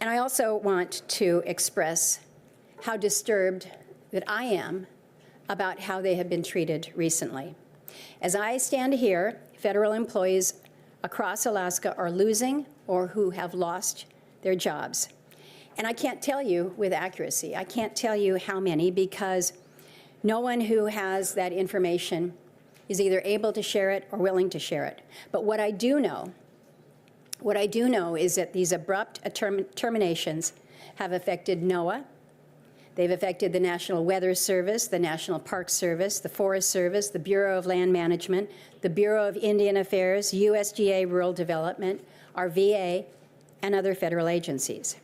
And I also want to express how disturbed that I am about how they have been treated recently. As I stand here, federal employees across Alaska are losing or who have lost their jobs. And I can't tell you with accuracy. I can't tell you how many, because no one who has that information is either able to share it or willing to share it. But what I do know is that these abrupt terminations have affected NOAA. They've affected the National Weather Service, the National Park Service, the Forest Service, the Bureau of Land Management, the Bureau of Indian Affairs, USDA Rural Development, our VA, and other federal agencies.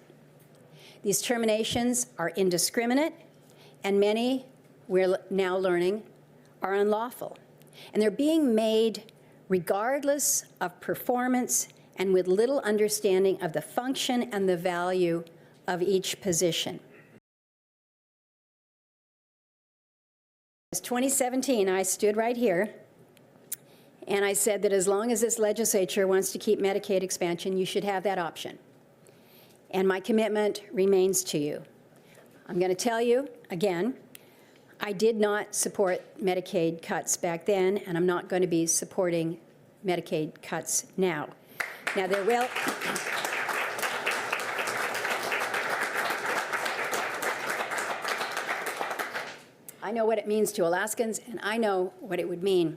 These terminations are indiscriminate, and many, we're now learning, are unlawful. And they're being made regardless of performance and with little understanding of the function and the value of each position. In 2017, I stood right here and I said that as long as this legislature wants to keep Medicaid expansion, you should have that option. And my commitment remains to you. I'm going to tell you again, I did not support Medicaid cuts back then, and I'm not going to be supporting Medicaid cuts now. Now, there will... I know what it means to Alaskans, and I know what it would mean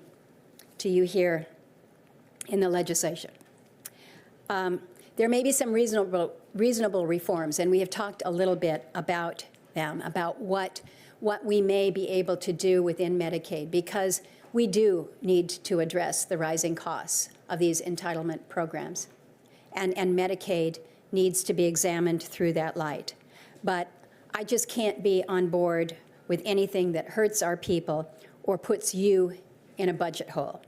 to you here in the legislation. There may be some reasonable reforms, and we have talked a little bit about them, about what we may be able to do within Medicaid, because we do need to address the rising costs of these entitlement programs, and Medicaid needs to be examined through that light. But I just can't be on board with anything that hurts our people or puts you in a budget hole.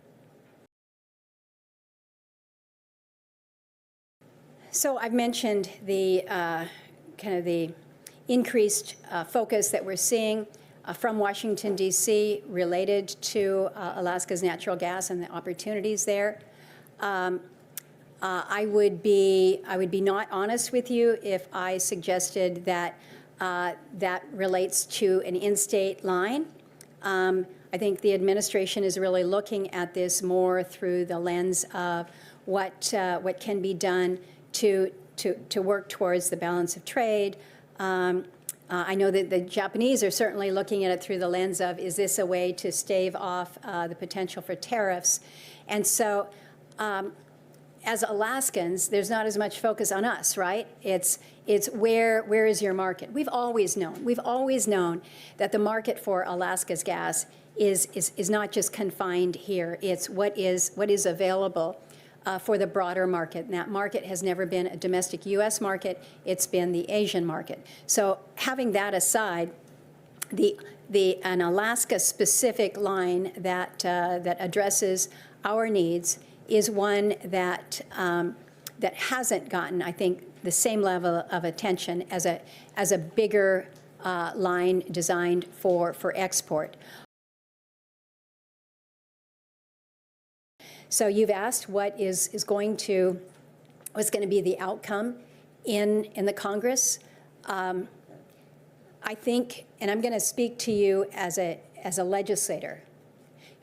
So I've mentioned the kind of the increased focus that we're seeing from Washington, D.C. related to Alaska's natural gas and the opportunities there. I would be not honest with you if I suggested that that relates to an in-state line. I think the administration is really looking at this more through the lens of what can be done to work towards the balance of trade. I know that the Japanese are certainly looking at it through the lens of, is this a way to stave off the potential for tariffs? And so as Alaskans, there's not as much focus on us, right? It's where is your market? We've always known that the market for Alaska's gas is not just confined here. It's what is available for the broader market. And that market has never been a domestic U.S. market. It's been the Asian market. So having that aside, an Alaska-specific line that addresses our needs is one that that hasn't gotten, I think, the same level of attention as a bigger line designed for export. So you've asked what's going to be the outcome in the Congress. I think, and I'm going to speak to you as a legislator.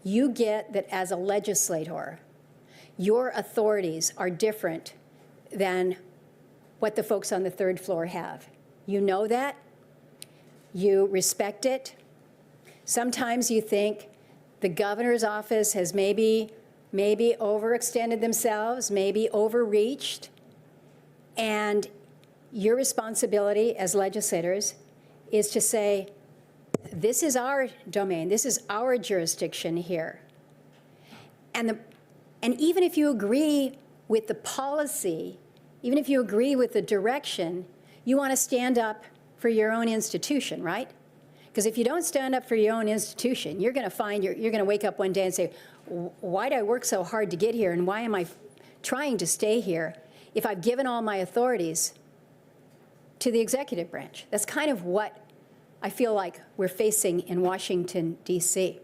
You get that as a legislator, your authorities are different than what the folks on the third floor have. You know that. You respect it. Sometimes you think the governor's office has maybe overextended themselves, maybe overreached, and your responsibility as legislators is to say, this is our domain, this is our jurisdiction here. And even if you agree with the policy, even if you agree with the direction, you want to stand up for your own institution, right? Because if you don't stand up for your own institution, you're going to find you're going to wake up one day and say, why did I work so hard to get here, and why am I trying to stay here if I've given all my authorities to the executive branch? That's kind of what I feel like we're facing in Washington, D.C.